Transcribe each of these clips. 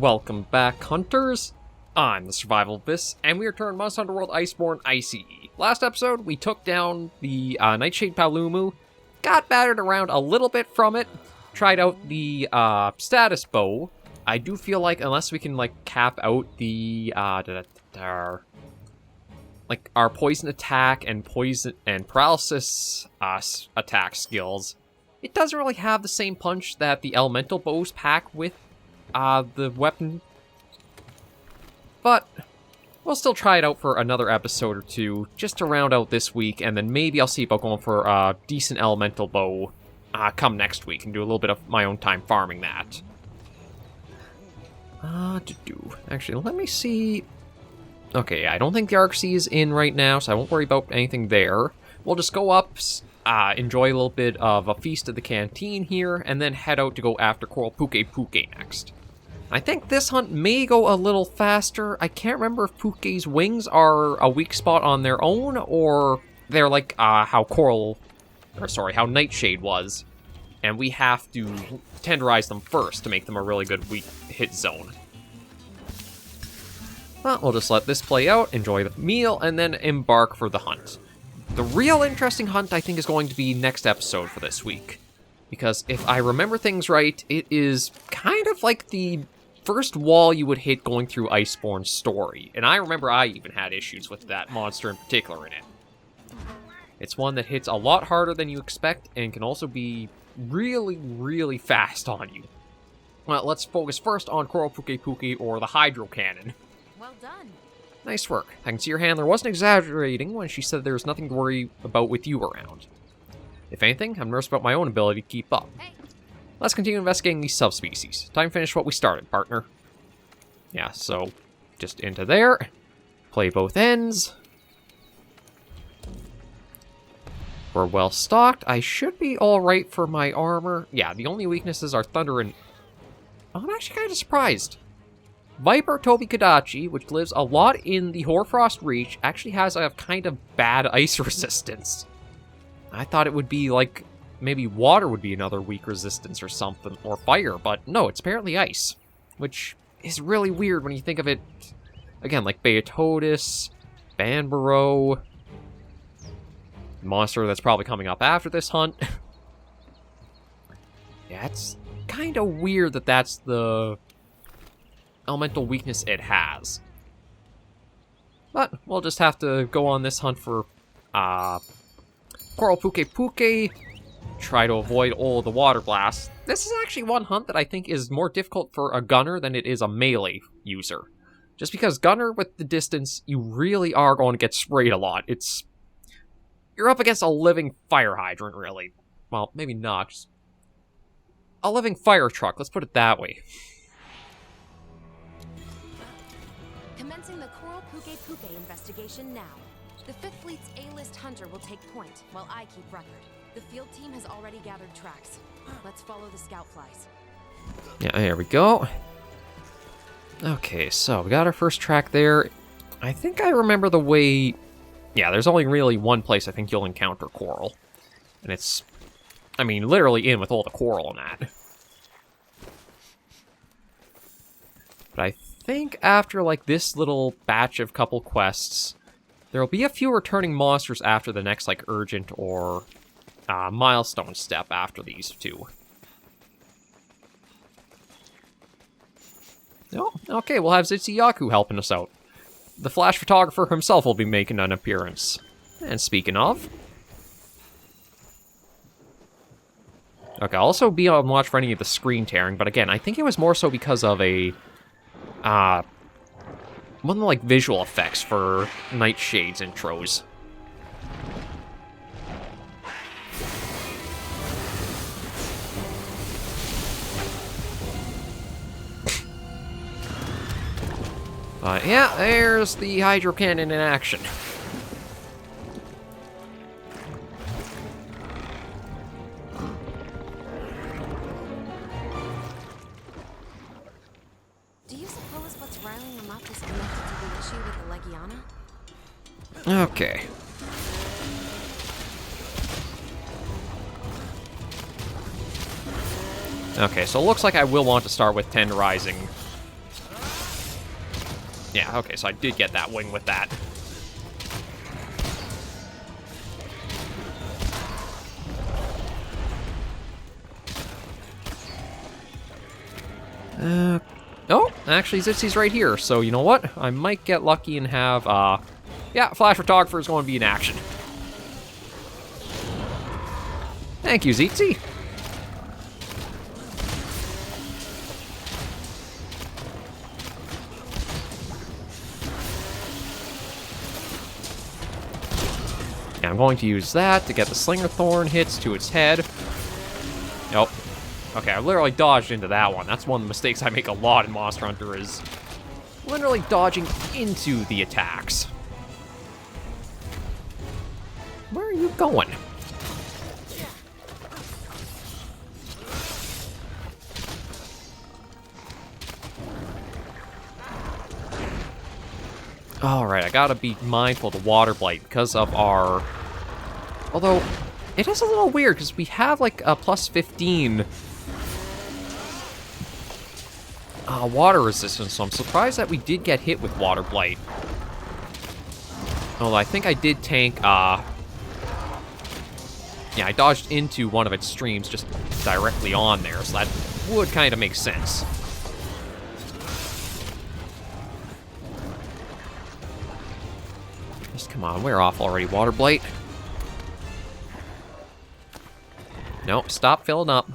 Welcome back, hunters. I'm the SurvivalVis, and we return Monster Hunter World Iceborne ICE. Last episode, we took down the Nightshade Palumu, got battered around a little bit from it, tried out the status bow. I do feel like unless we can like cap out the our poison attack and poison and paralysis attack skills, it doesn't really have the same punch that the elemental bows pack with the weapon. But we'll still try it out for another episode or two, just to round out this week, and then maybe I'll see about going for a decent elemental bow come next week, and do a little bit of my own time farming that. Actually, let me see. Okay, I don't think the Arc-C is in right now, so I won't worry about anything there. We'll just go up, enjoy a little bit of a feast at the canteen here, and then head out to go after Coral Pukei-Pukei next. I think this hunt may go a little faster. I can't remember if Pukei's wings are a weak spot on their own, or they're like how Nightshade was, and we have to tenderize them first to make them a really good weak hit zone. Well, we'll just let this play out, enjoy the meal, and then embark for the hunt. The real interesting hunt, I think, is going to be next episode for this week. Because if I remember things right, it is kind of like the first wall you would hit going through Iceborne's story. And I remember I even had issues with that monster in particular in it. It's one that hits a lot harder than you expect and can also be really, really fast on you. Well, let's focus first on Coral Pukei-Pukei, or the Hydro Cannon. Well done. Nice work. I can see your handler wasn't exaggerating when she said there's nothing to worry about with you around. If anything, I'm nervous about my own ability to keep up. Hey. Let's continue investigating these subspecies. Time to finish what we started, partner. Yeah, so just into there. Play both ends. We're well stocked. I should be alright for my armor. Yeah, the only weaknesses are thunder and... I'm actually kind of surprised. Viper Tobi-Kadachi, which lives a lot in the Hoarfrost Reach, actually has a kind of bad ice resistance. I thought it would be like, maybe water would be another weak resistance or something, or fire, but no, it's apparently ice. Which is really weird when you think of it, again, like Beatotis, Banbaro, monster that's probably coming up after this hunt. Yeah, it's kind of weird that that's the elemental weakness it has. But we'll just have to go on this hunt for Coral Pukei-Pukei, try to avoid all the water blasts. This is actually one hunt that I think is more difficult for a gunner than it is a melee user. Just because gunner with the distance, you really are going to get sprayed a lot. You're up against a living fire hydrant, really. Well, maybe not. Just a living fire truck, let's put it that way. Commencing the Coral Pukei-Pukei investigation now. The 5th Fleet's A-list hunter will take point, while I keep record. The field team has already gathered tracks. Let's follow the scout flies. Yeah, there we go. Okay, so we got our first track there. I think I remember the way... Yeah, there's only really one place I think you'll encounter coral. And it's, I mean, literally in with all the coral in that. But I think after, like, this little batch of couple quests, there'll be a few returning monsters after the next, like, urgent or milestone step after these two. Oh, okay, we'll have Zitsuyaku helping us out. The flash photographer himself will be making an appearance. And speaking of... Okay, I'll also be on watch for any of the screen tearing, but again, I think it was more so because of a... one of the, like, visual effects for Nightshade's intros. Yeah, there's the Hydro Cannon in action. Do you suppose what's riling them up is connected to the issue with the Legiana? Okay. Okay, so it looks like I will want to start with tenderizing Yeah, okay, so I did get that wing with that. Oh, actually, Zitzy's right here, so you know what? I might get lucky and have, yeah, Flash Photographer is going to be in action. Thank you, Zitzy. And I'm going to use that to get the Slinger Thorn hits to its head. Nope. Okay, I literally dodged into that one. That's one of the mistakes I make a lot in Monster Hunter is literally dodging into the attacks. Where are you going? Alright, I gotta be mindful of the Water Blight because of our... Although, it is a little weird because we have like a plus 15 water resistance, so I'm surprised that we did get hit with Water Blight. Although I think I did tank, yeah, I dodged into one of its streams just directly on there, so that would kind of make sense. Just come on, we're off already, Water Blight. Nope, stop filling up.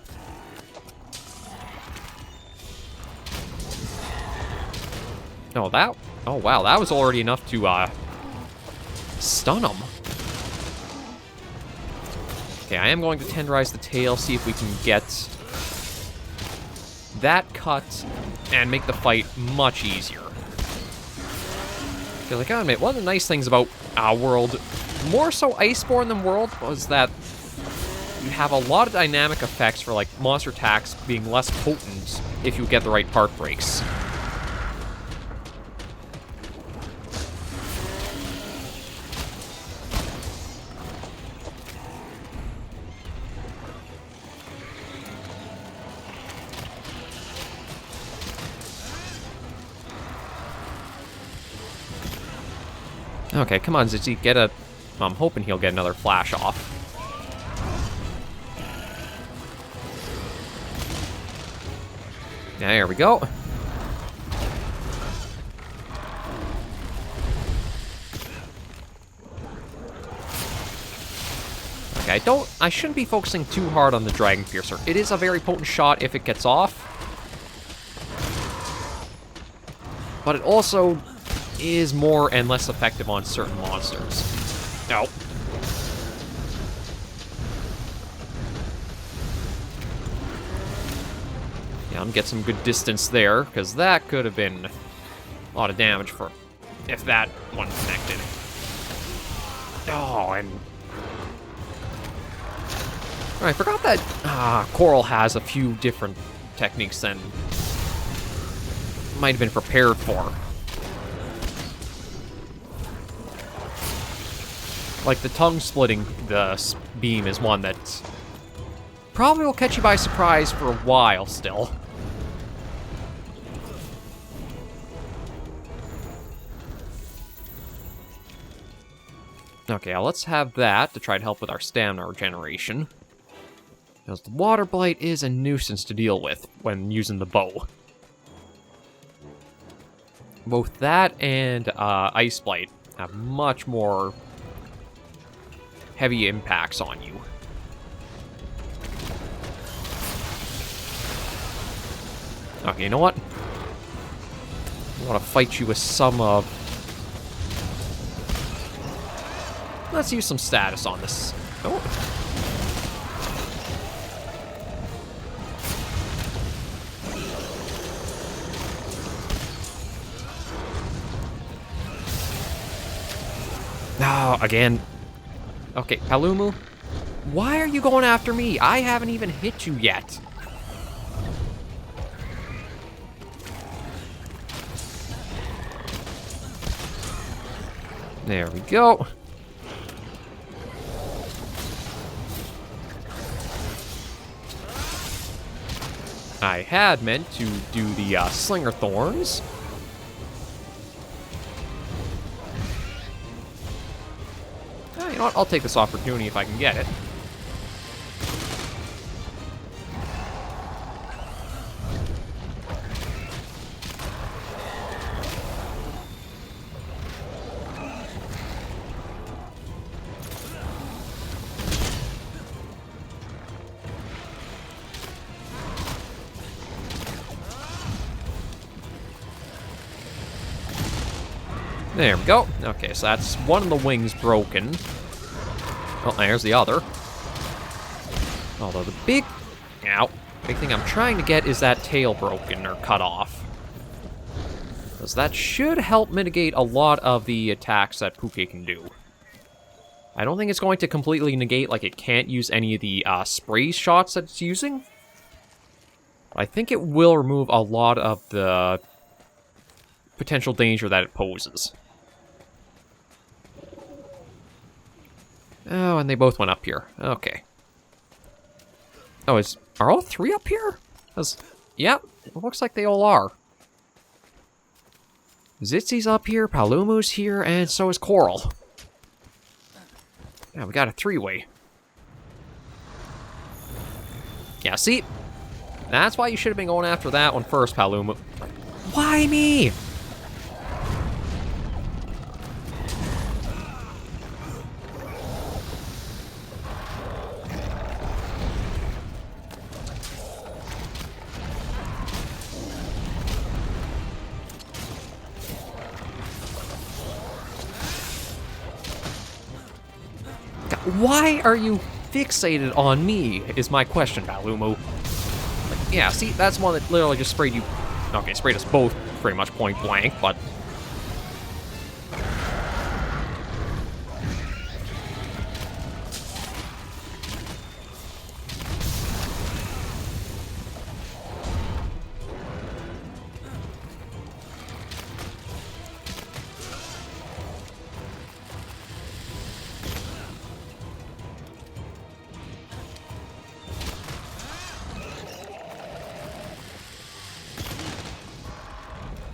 Oh, that... Oh, wow, that was already enough to, stun him. Okay, I am going to tenderize the tail, see if we can get that cut and make the fight much easier. Because I gotta admit, one of the nice things about World, more so Iceborne than World, was that you have a lot of dynamic effects for, like, monster attacks being less potent if you get the right part breaks. Okay, come on, Zitzy, get a... I'm hoping he'll get another flash off. There we go. Okay, I shouldn't be focusing too hard on the Dragon Piercer. It is a very potent shot if it gets off. But it also is more and less effective on certain monsters. No. Yeah, I'm get some good distance there, because that could have been a lot of damage for if that one connected. Oh, and... I forgot that Coral has a few different techniques than might have been prepared for. Like, the tongue splitting the beam is one that probably will catch you by surprise for a while still. Okay, let's have that to try to help with our stamina regeneration. Because the Water Blight is a nuisance to deal with when using the bow. Both that and Ice Blight have much more heavy impacts on you. Okay, you know what? I want to fight you with some of... Let's use some status on this. Oh. No, again. Okay, Palumu, why are you going after me? I haven't even hit you yet. There we go. I had meant to do the Slinger Thorns. You know what? I'll take this opportunity if I can get it. There we go. Okay, so that's one of the wings broken. Oh, there's the other. Although the big thing I'm trying to get is that tail broken or cut off. Because that should help mitigate a lot of the attacks that Pukei can do. I don't think it's going to completely negate, like it can't use any of the spray shots that it's using. But I think it will remove a lot of the potential danger that it poses. Oh, and they both went up here. Okay. Oh, are all three up here? Yep, it looks like they all are. Zitzi's up here, Palumu's here, and so is Coral. Yeah, we got a three-way. Yeah, see? That's why you should have been going after that one first, Palumu. Why me? Why are you fixated on me, is my question, Palumu. Like, yeah, see, that's one that literally just sprayed you. Okay, sprayed us both pretty much point blank, but...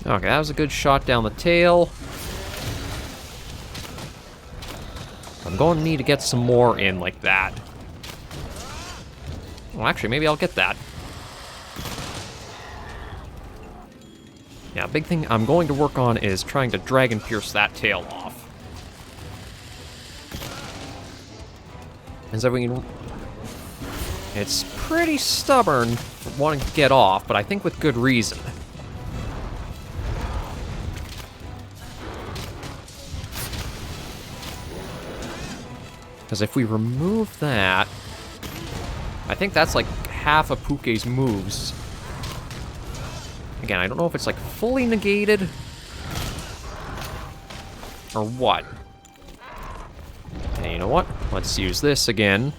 Okay, that was a good shot down the tail. I'm going to need to get some more in like that. Well, actually, maybe I'll get that. Yeah, big thing I'm going to work on is trying to dragon pierce that tail off. And so we can... It's pretty stubborn wanting to get off, but I think with good reason. Because if we remove that, I think that's like half of Pukei's moves. Again, I don't know if it's like fully negated or what. Okay, you know what? Let's use this again.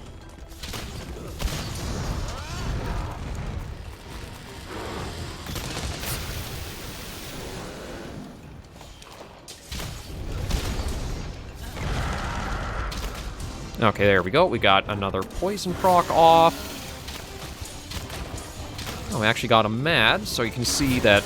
Okay, there we go. We got another poison proc off. Oh, we actually got him mad, so you can see that...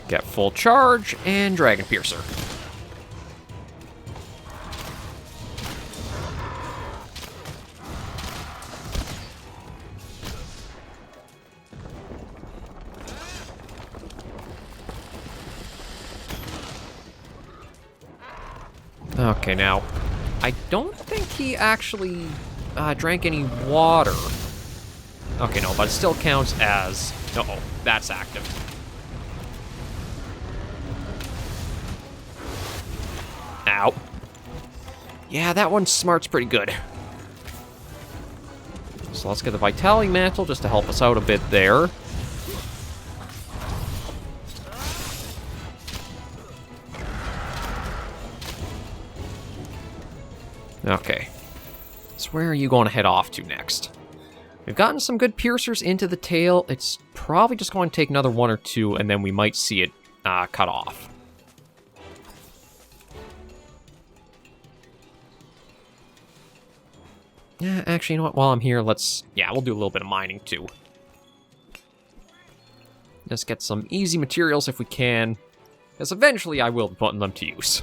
Get full charge, and Dragon Piercer. Okay, now, I don't think he actually drank any water. Okay, no, but it still counts as... Uh-oh, that's active. Ow. Yeah, that one smarts pretty good. So let's get the Vitality Mantle just to help us out a bit there. Okay. So where are you going to head off to next? We've gotten some good piercers into the tail. It's probably just going to take another one or two, and then we might see it cut off. Yeah, actually, you know what? While I'm here, we'll do a little bit of mining, too. Just get some easy materials if we can, because eventually I will be putting them to use.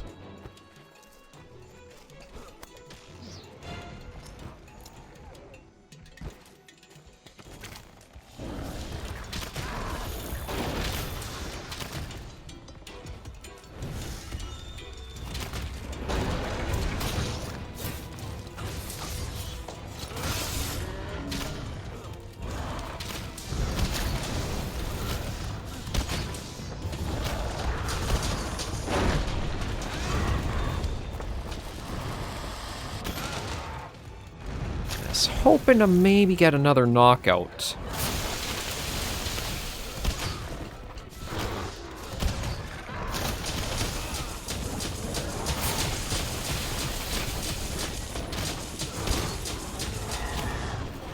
Hoping to maybe get another knockout.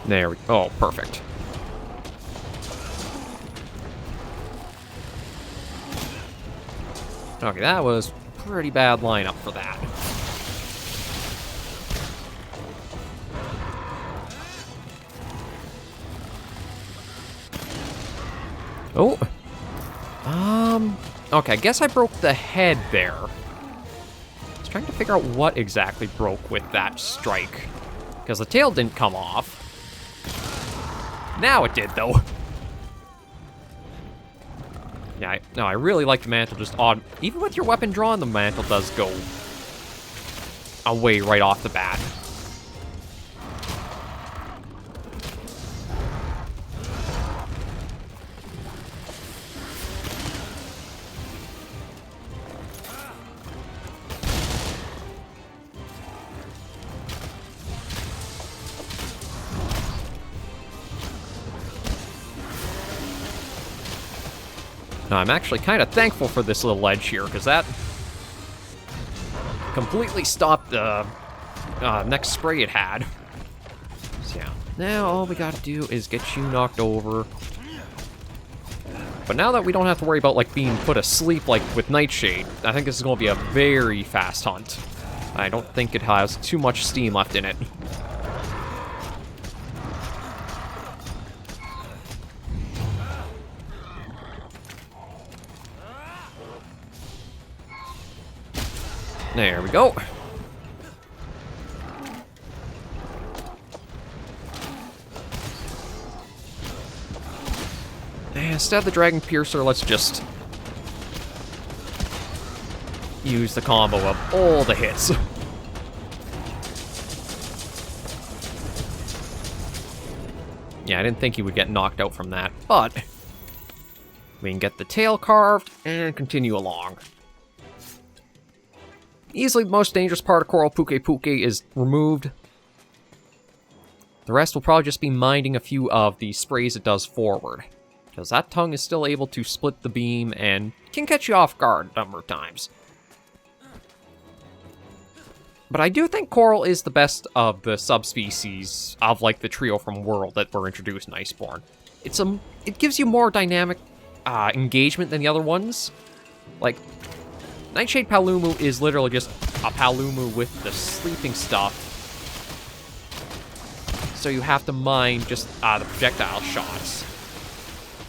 There we go. Oh, perfect. Okay, that was pretty bad lineup for that. Oh. Okay, I guess I broke the head there. I was trying to figure out what exactly broke with that strike. Because the tail didn't come off. Now it did, though. Yeah, I really like the mantle just on. Even with your weapon drawn, the mantle does go away right off the bat. Now, I'm actually kind of thankful for this little ledge here, because that completely stopped the next spray it had. So yeah, now all we gotta do is get you knocked over. But now that we don't have to worry about like being put asleep like with Nightshade, I think this is going to be a very fast hunt. I don't think it has too much steam left in it. There we go. And instead of the Dragon Piercer, let's just use the combo of all the hits. Yeah, I didn't think he would get knocked out from that, but we can get the tail carved and continue along. Easily the most dangerous part of Coral Pukei-Pukei is removed. The rest will probably just be minding a few of the sprays it does forward, because that tongue is still able to split the beam and can catch you off guard a number of times. But I do think Coral is the best of the subspecies of like the trio from World that were introduced in Iceborne. It gives you more dynamic engagement than the other ones. Like, Nightshade Palumu is literally just a Palumu with the sleeping stuff. So you have to mind just the projectile shots.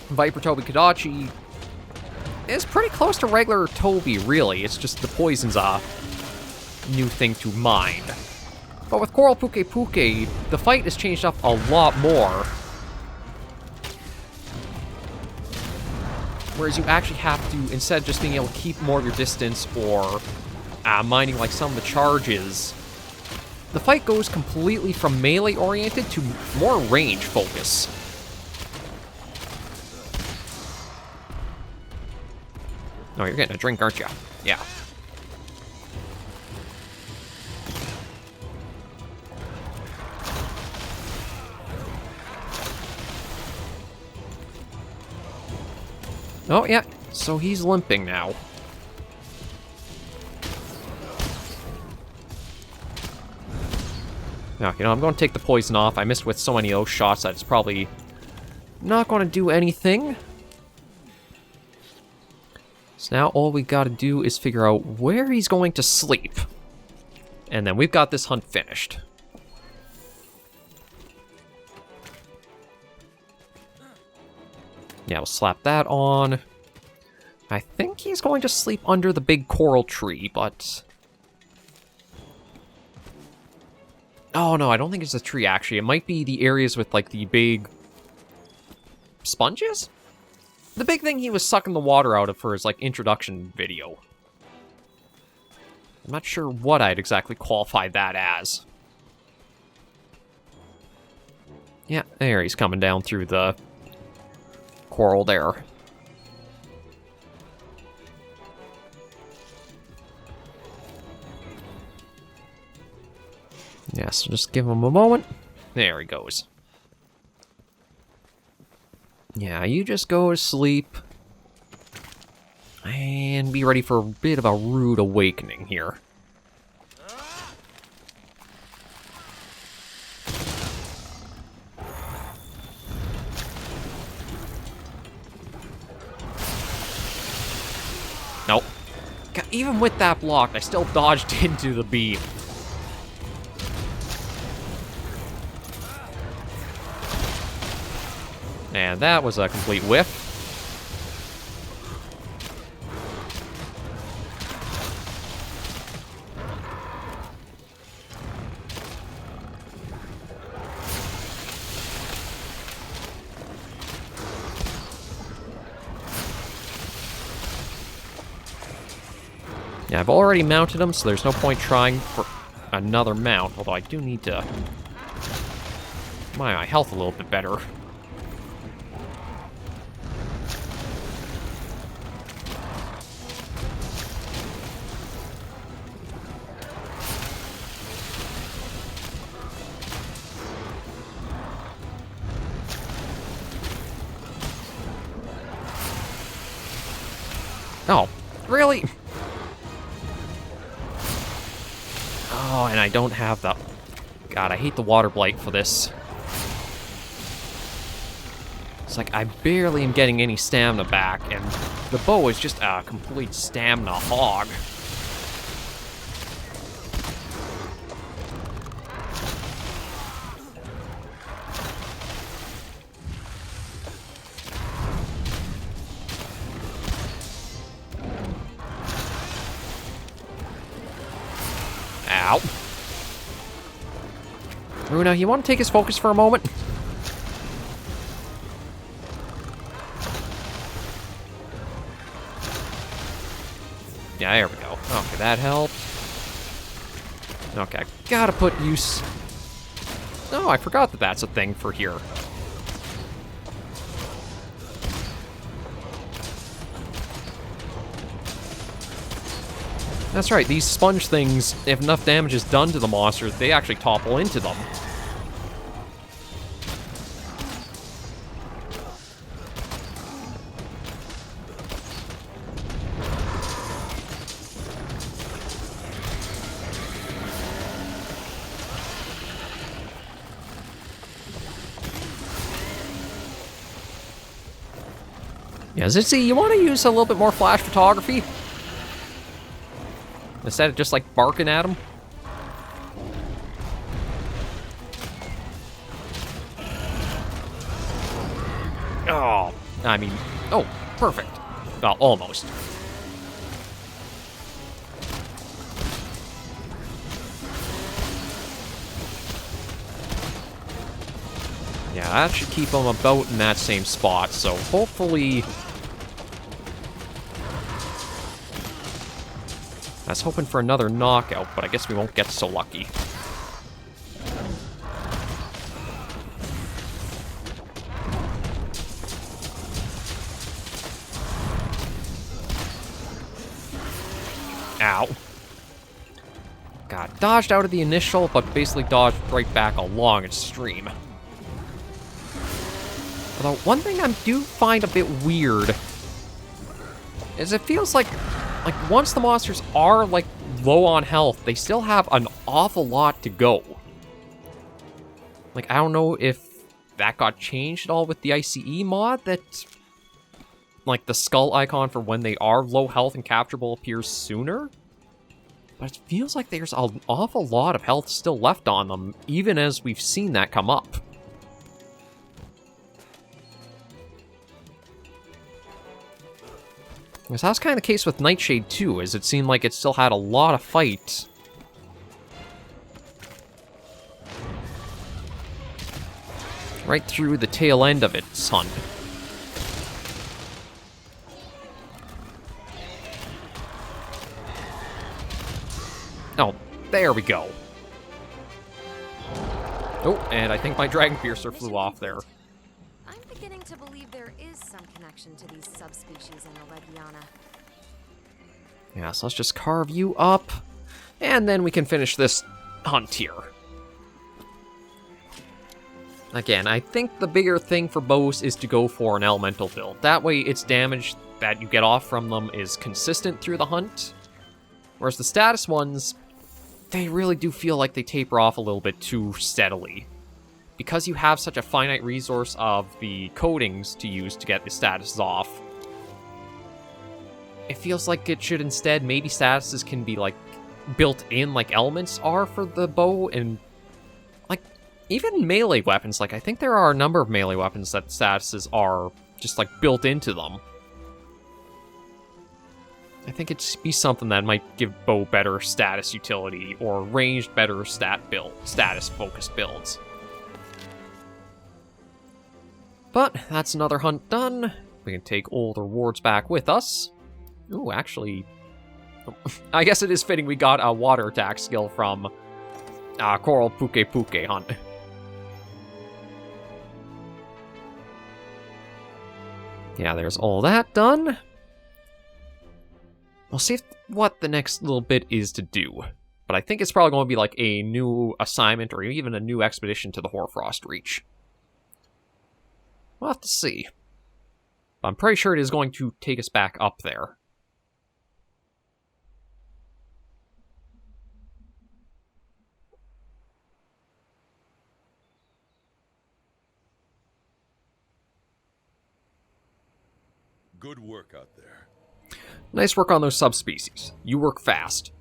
Viper Toby Kadachi is pretty close to regular Toby, really. It's just the poison's a new thing to mind. But with Coral Pukei-Pukei, the fight has changed up a lot more. Whereas you actually have to, instead of just being able to keep more of your distance or mining like some of the charges, the fight goes completely from melee oriented to more range focus. Oh, you're getting a drink, aren't you? Yeah. Oh, yeah. So he's limping now. Now, you know, I'm going to take the poison off. I missed with so many of those shots that it's probably not going to do anything. So now all we got to do is figure out where he's going to sleep. And then we've got this hunt finished. Yeah, we'll slap that on. I think he's going to sleep under the big coral tree, but... Oh, no, I don't think it's a tree, actually. It might be the areas with, like, the big... sponges? The big thing he was sucking the water out of for his, like, introduction video. I'm not sure what I'd exactly qualify that as. Yeah, there, he's coming down through the coral there. Yeah, so just give him a moment. There he goes. Yeah, you just go to sleep. And be ready for a bit of a rude awakening here. Nope. God, even with that block, I still dodged into the beam. And that was a complete whiff. Yeah, I've already mounted them, so there's no point trying for another mount, although I do need to... my health a little bit better. Oh, really? Oh, and I don't have the... God, I hate the water blight for this. It's like I barely am getting any stamina back, and the bow is just a complete stamina hog. Ow. Runa, you want to take his focus for a moment? Yeah, there we go. Okay, that helped. Okay, I gotta put use... Oh, I forgot that that's a thing for here. That's right, these sponge things, if enough damage is done to the monsters, they actually topple into them. Yeah, Zitzy, you want to use a little bit more flash photography? Instead of just, like, barking at him? Oh, I mean... Oh, perfect. Well, almost. Yeah, that should keep him about in that same spot, so hopefully... I was hoping for another knockout, but I guess we won't get so lucky. Ow. God, dodged out of the initial, but basically dodged right back along its stream. Although, one thing I do find a bit weird is it feels like once the monsters are, like, low on health, they still have an awful lot to go. Like, I don't know if that got changed at all with the ICE mod, that, like, the skull icon for when they are low health and capturable appears sooner. But it feels like there's an awful lot of health still left on them, even as we've seen that come up. Because that was kind of the case with Nightshade too, as it seemed like it still had a lot of fight. Right through the tail end of its hunt. Oh, there we go. Oh, and I think my Dragon Piercer flew off there. I'm beginning to believe there is some connection to these subspecies in Olegiana. Yeah, so let's just carve you up, and then we can finish this hunt here. Again, I think the bigger thing for bows is to go for an elemental build. That way, its damage that you get off from them is consistent through the hunt. Whereas the status ones, they really do feel like they taper off a little bit too steadily. Because you have such a finite resource of the coatings to use to get the statuses off, it feels like it should instead, maybe statuses can be like built in like elements are for the bow, and like even melee weapons. Like I think there are a number of melee weapons that statuses are just like built into them. I think it'd be something that might give bow better status utility, or ranged better status focused builds. But that's another hunt done. We can take old rewards back with us. Ooh, actually, I guess it is fitting we got a water attack skill from Coral Pukei-Pukei hunt. Yeah, there's all that done. We'll see what the next little bit is to do. But I think it's probably going to be like a new assignment or even a new expedition to the Hoarfrost Reach. We'll have to see. But I'm pretty sure it is going to take us back up there. Good work out there. Nice work on those subspecies. You work fast.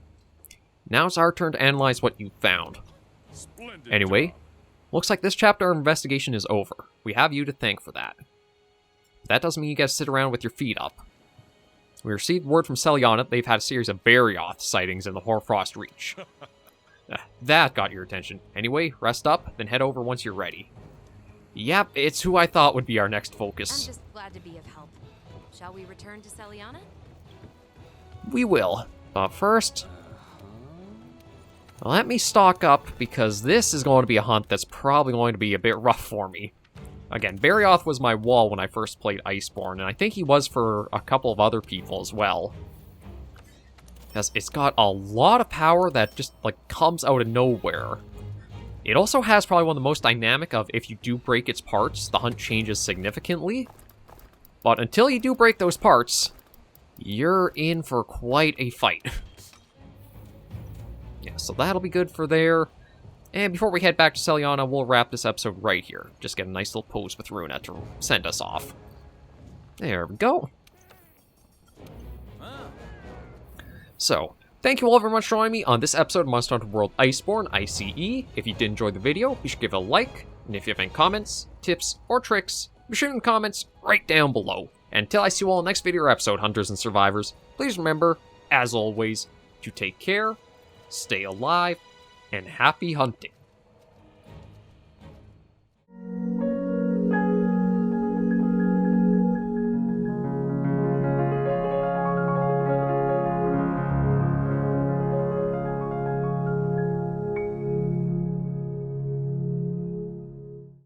Now it's our turn to analyze what you found. Splendid Anyway, job. looks like this chapter of investigation is over. We have you to thank for that. That doesn't mean you guys sit around with your feet up. We received word from Celiana they've had a series of Barioth sightings in the Hoarfrost Reach. That got your attention. Anyway, rest up, then head over once you're ready. Yep, it's who I thought would be our next I'm focus. just glad to be of help. Shall we return to Celiana? We will. But first, let me stock up, because this is going to be a hunt that's probably going to be a bit rough for me. Again, Barioth was my wall when I first played Iceborne, and I think he was for a couple of other people as well. Because it's got a lot of power that just, like, comes out of nowhere. It also has probably one of the most dynamic of, if you do break its parts, the hunt changes significantly. But until you do break those parts, you're in for quite a fight. Yeah, so that'll be good for there. And before we head back to Celiana, we'll wrap this episode right here. Just get a nice little pose with Runa to send us off. There we go. So, thank you all very much for joining me on this episode of Monster Hunter World Iceborne, ICE. If you did enjoy the video, be sure to give it a like. And if you have any comments, tips, or tricks, be sure in the comments right down below. And until I see you all in the next video or episode, Hunters and Survivors, please remember, as always, to take care, stay alive, and happy hunting.